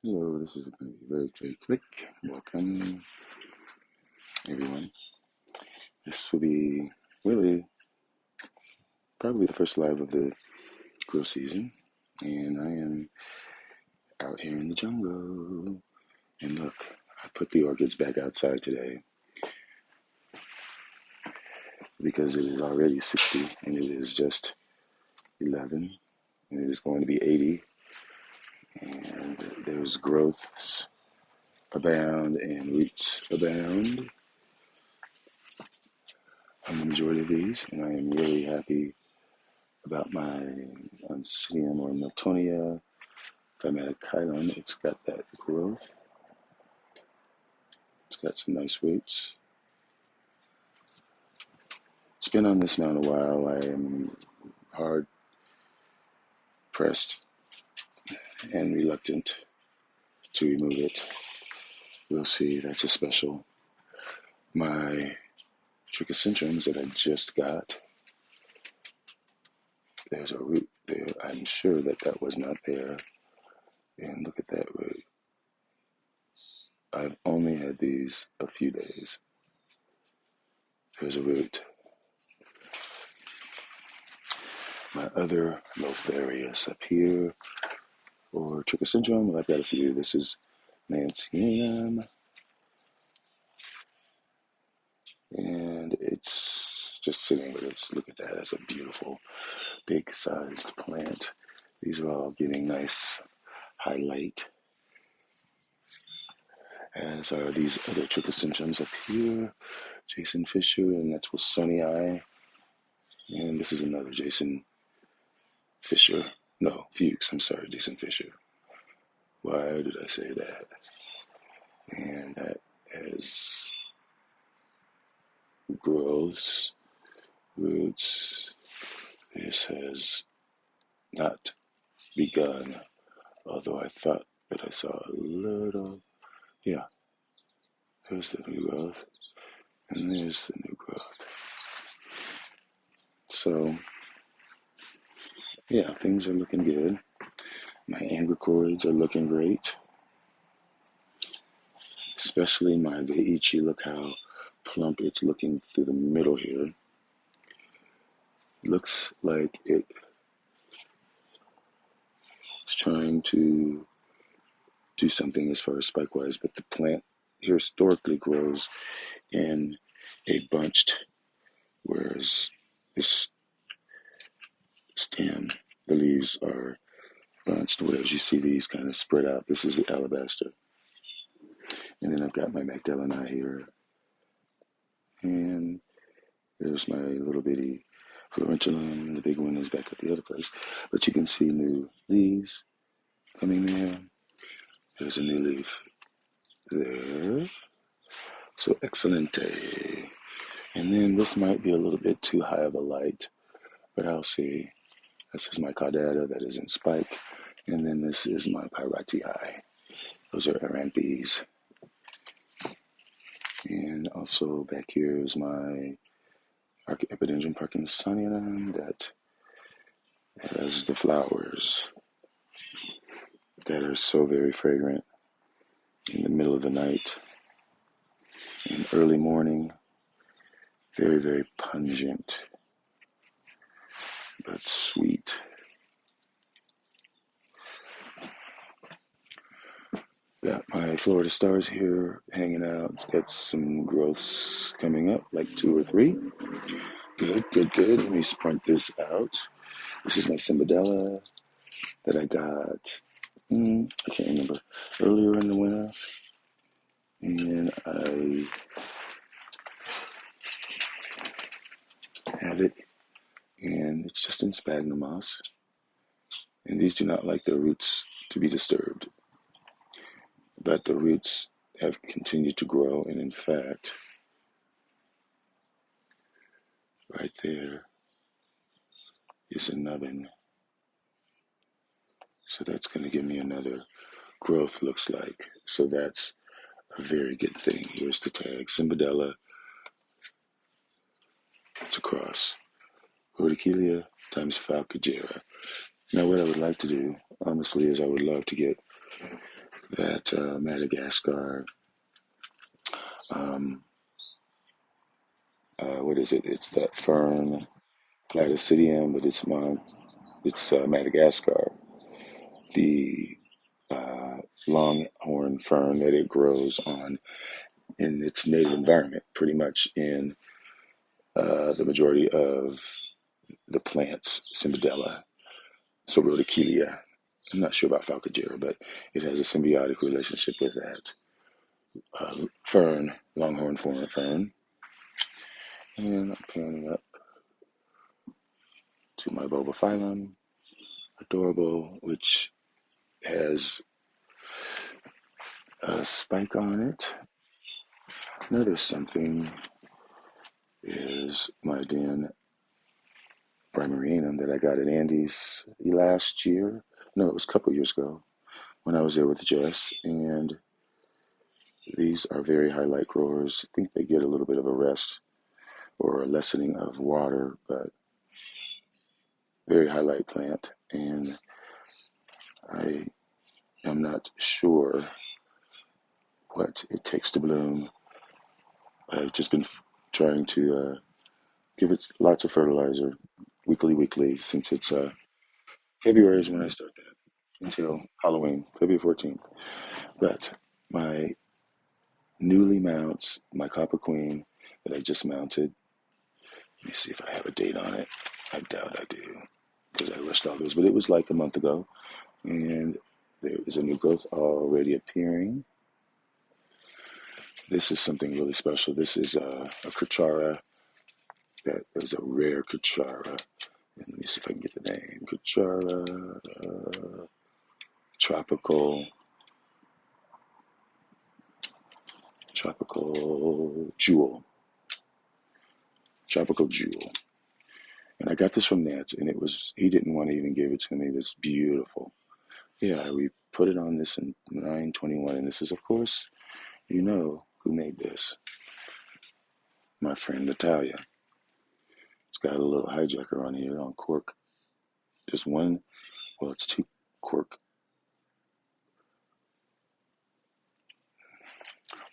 Hello, this is going to be very, very quick. Welcome, everyone. This will be really probably the first live of the grow season, and I am out here in the jungle. And look, I put the orchids back outside today because it is already 60 and it is just 11, and it is going to be 80, and there's growths abound and roots abound on the majority of these, and I am really happy about my Oncidium or Miltonia Thymatochilon. It's got that growth. It's got some nice roots. It's been on this mound a while. I am hard pressed and reluctant to remove it. We'll see. That's a special. My trichocentrums that I just got, there's a root there. I'm sure that that was not there. And look at that root. I've only had these a few days. There's a root. My other Lotharius up here, or trichosyndrome, well, I've got a few. This is Mancinium, and it's just sitting with it. Look at that. That's a beautiful, big-sized plant. These are all getting nice highlight, as are these other trichosyndromes up here. Jason Fisher, and that's Wilsonii. And this is another Jason Fisher. No, Fuchs. I'm sorry, Jason Fisher. Why did I say that? And that has growths, roots. This has not begun, although I thought that I saw a little. Yeah, there's the new growth, and there's the new growth. So, yeah, things are looking good. My angricoids are looking great, especially my Veichi. Look how plump it's looking through the middle here. Looks like it's trying to do something as far as spike-wise, but the plant historically grows in a bunched, whereas this stem, the leaves are bunched, whereas you see these kind of spread out. This is the alabaster. And then I've got my Magdaleni here. And there's my little bitty Florentulum. The big one is back at the other place. But you can see new leaves coming there. There's a new leaf there. So excelente. And then this might be a little bit too high of a light, but I'll see. This is my caudata that is in spike. And then this is my pyratii. Those are Aranthes. And also back here is my Epidendrum parkinsonianum that has the flowers that are so very fragrant in the middle of the night and early morning. Very, very pungent, but sweet. Got my Florida Stars here hanging out. It's got some growths coming up, like 2 or 3. Good, good, good. Let me sprint this out. This is my Cimbadella that I got, I can't remember, earlier in the winter. And I have it, and it's just in sphagnum moss. And these do not like their roots to be disturbed. But the roots have continued to grow, and in fact, right there is a nubbin. So that's going to give me another growth, looks like. So that's a very good thing. Here's the tag. Cimbadella. It's a cross. Horticalia times Falcagera. Now what I would like to do, honestly, is I would love to get that Madagascar, um, what is it? It's that fern, Platycidium, but it's Madagascar. The longhorn fern that it grows on in its native environment, pretty much in the majority of the plants, Cymbidiella, Sororickelia. I'm not sure about Falcagera, but it has a symbiotic relationship with that fern, longhorn fern. And I'm panning up to my Bulbophyllum, adorable, which has a spike on it. Another something is my Den Primarianum that I got at Andy's last year. No, it was a couple years ago when I was there with Jess. And these are very high light growers. I think they get a little bit of a rest or a lessening of water, but very high light plant. And I am not sure what it takes to bloom. I've just been trying to give it lots of fertilizer weekly, since it's February is when I start that until Halloween, February 14th. But my newly mounts, my Copper Queen that I just mounted, let me see if I have a date on it. I doubt I do because I rushed all those, but it was like a month ago. And there is a new growth already appearing. This is something really special. This is a Cachara that is a rare Cachara. And let me see if I can get the name. Cachara tropical jewel. Tropical jewel. And I got this from Nance, and he didn't want to even give it to me. It's beautiful. Yeah, we put it on this in 921, and this is, of course, you know who made this. My friend Natalia. It's got a little hijacker on here on cork. Just one, well, it's two cork,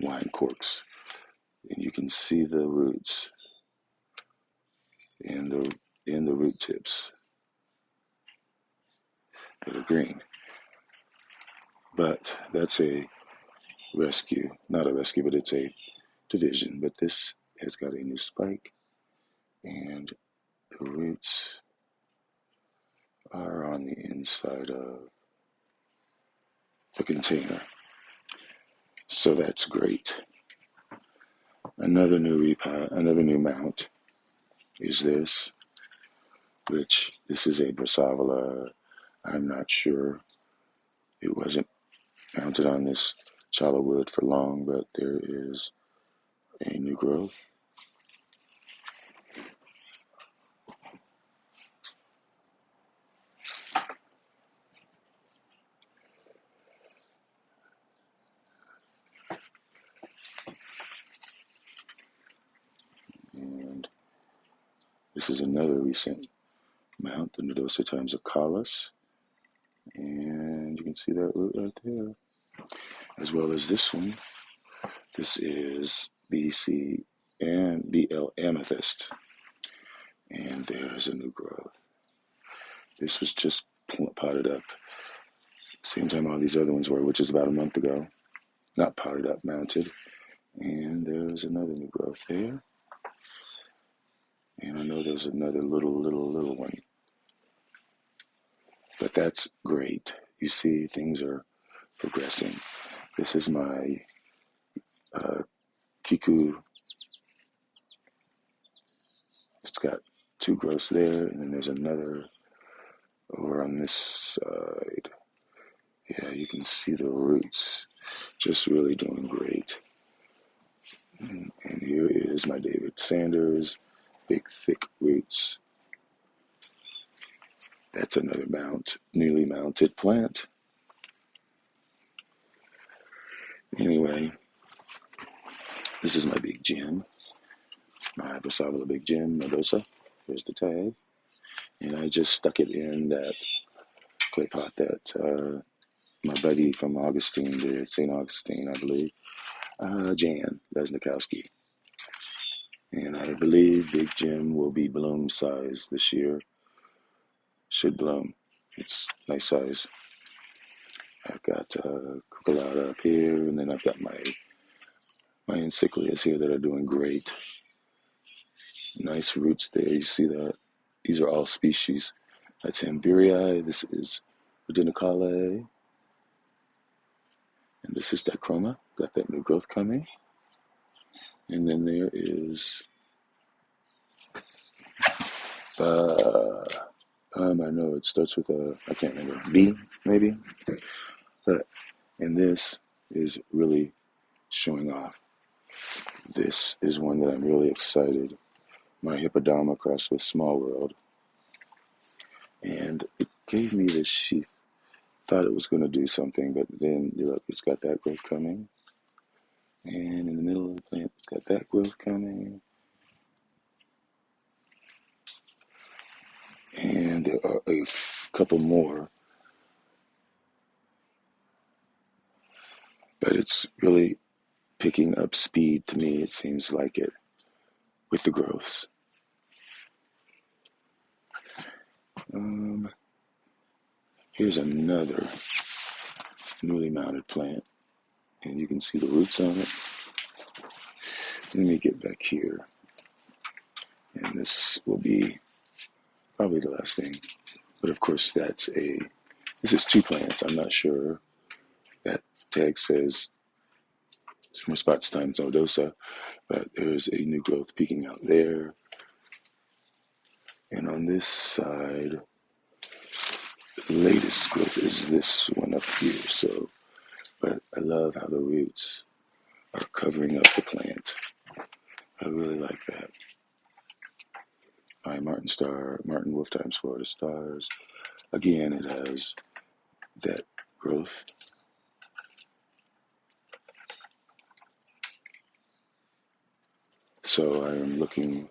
wine corks. And you can see the roots in the root tips that are green. But that's a rescue. Not a rescue, but it's a division. But this has got a new spike, and the roots are on the inside of the container. So that's great. Another new mount is this, which this is a Brassavola. I'm not sure. It wasn't mounted on this challah wood for long, but there is a new growth. And this is another recent mount, the Nodosa times Acalis. And you can see that root right there. As well as this one. This is BC and BL Amethyst. And there's a new growth. This was just potted up. Same time all these other ones were, which is about a month ago. Not potted up, mounted. And there's another new growth there. And I know there's another little one. But that's great. You see, things are progressing. This is my Kiku. It's got two growths there, and then there's another over on this side. Yeah, you can see the roots just really doing great. And here is my David Sanders, big thick roots. That's another newly mounted plant. Anyway, this is my big gem, my Brassavola big gem, Nodosa. Here's the tag. And I just stuck it in that clay pot that my buddy from Augustine did, St. Augustine, I believe, Jan Lesnikowski. And I believe Big Jim will be bloom size this year. Should bloom. It's nice size. I've got Cuculata up here, and then I've got my encyclias here that are doing great. Nice roots there. You see that? These are all species. That's Ambirii. This is Udenicale. And this is Dichroma. Got that new growth coming. And then there is I know it starts with a, I can't remember, B maybe. But and this is really showing off. This is one that I'm really excited. My Hippodama crossed with Small World. And it gave me this sheath. Thought it was going to do something, but then you look, it's got that growth coming. And in the middle of the plant, it's got that growth coming. And there are a couple more. But it's really picking up speed to me, it seems like it, with the growths. Here's another newly mounted plant, and you can see the roots on it. Let me get back here, and this will be probably the last thing. But of course, this is two plants. I'm not sure. That tag says Summer Spots times Nodosa, but there's a new growth peeking out there. And on this side, the latest growth is this one up here. So, but I love how the roots are covering up the plant. I really like that. My Martin Wolf times Florida Stars. Again, it has that growth. So I am looking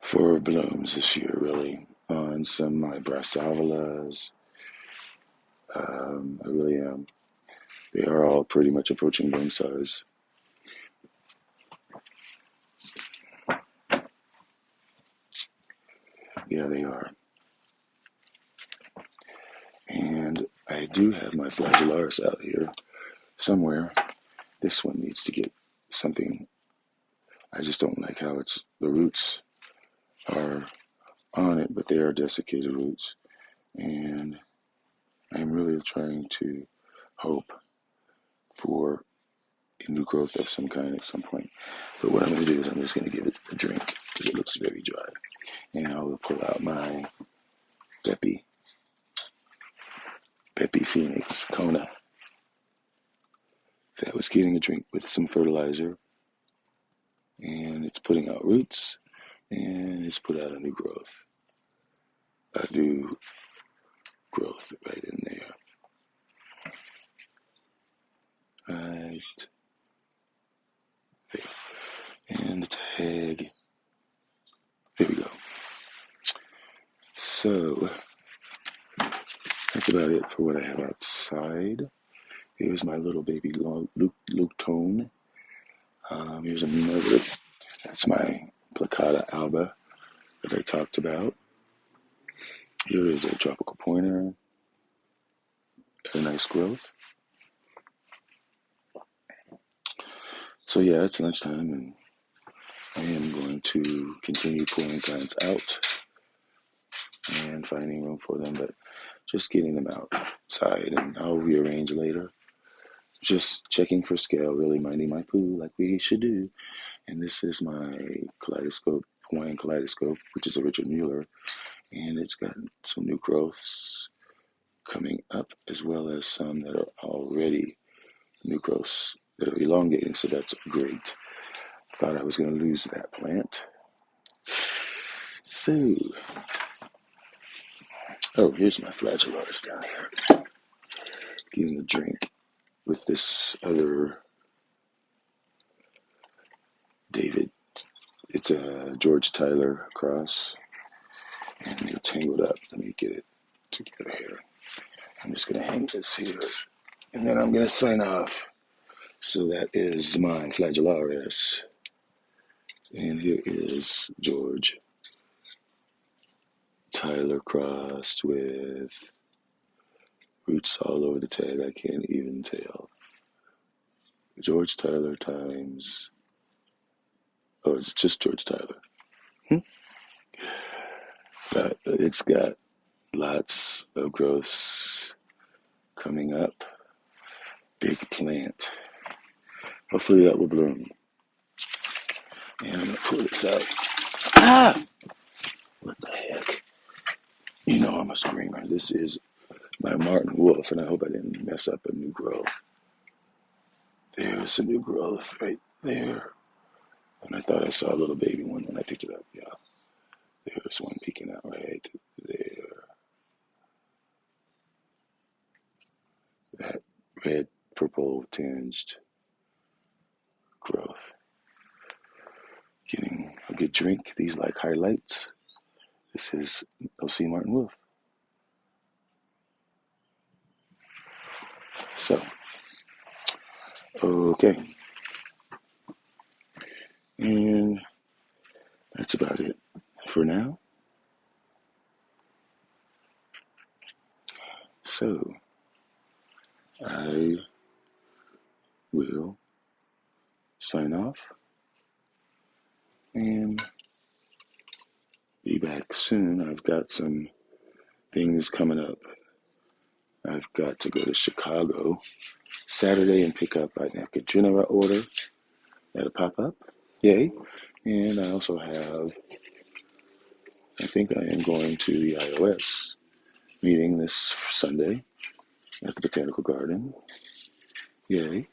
for blooms this year, really, on some of my Brassavolas. I really am. They are all pretty much approaching bloom size. Yeah, they are. And I do have my Flagellaris out here somewhere. This one needs to get something. I just don't like how the roots are on it, but they are desiccated roots. And I'm really trying to hope for a new growth of some kind at some point. But what I'm going to do is I'm just going to give it a drink because it looks very dry. And I will pull out my Peppy Phoenix Kona that was getting a drink with some fertilizer. And it's putting out roots and it's put out a new growth. A new growth right in there. Right there. And the tag. There we go. So that's about it for what I have outside. Here's my little baby Luke Tone. Here's another. That's my Placata alba that I talked about. Here is a tropical pointer. A nice growth. So yeah, it's lunchtime, and I am going to continue pulling plants out and finding room for them, but just getting them outside, and I'll rearrange later. Just checking for scale, really minding my poo like we should do. And this is my kaleidoscope, Hawaiian kaleidoscope, which is a Richard Mueller, and it's got some new growths coming up, as well as some that are already new growths that are elongating, so that's great. Thought I was going to lose that plant. So, here's my Flagellaris down here. Getting a drink with this other David. It's a George Tyler cross, and they're tangled up. Let me get it together here. I'm just going to hang this here, and then I'm going to sign off. So that is mine, Flagellaris. And here is George Tyler crossed with roots all over the tag. I can't even tell. George Tyler times. Oh, it's just George Tyler. But it's got lots of growth coming up. Big plant. Hopefully that will bloom. And I'm going to pull this out. Ah! What the heck? You know I'm a screamer. This is my Martin Wolf, and I hope I didn't mess up a new growth. There's a new growth right there. And I thought I saw a little baby one when I picked it up. Yeah, there's one peeking out right there. That red, purple tinged growth. Getting a good drink. These like highlights. This is O.C. Martin Wolf. So, okay. And that's about it for now. So, I will sign off and be back soon. I've got some things coming up. I've got to go to Chicago Saturday and pick up an Echidna order that'll pop up. Yay. And I also have, I think I am going to the iOS meeting this Sunday at the Botanical Garden. Yay.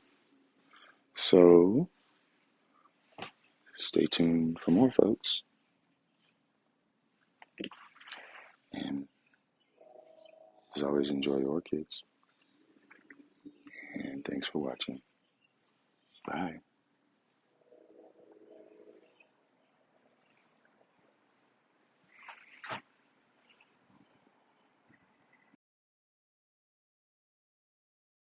So stay tuned for more, folks. And as always, enjoy your orchids. And thanks for watching. Bye.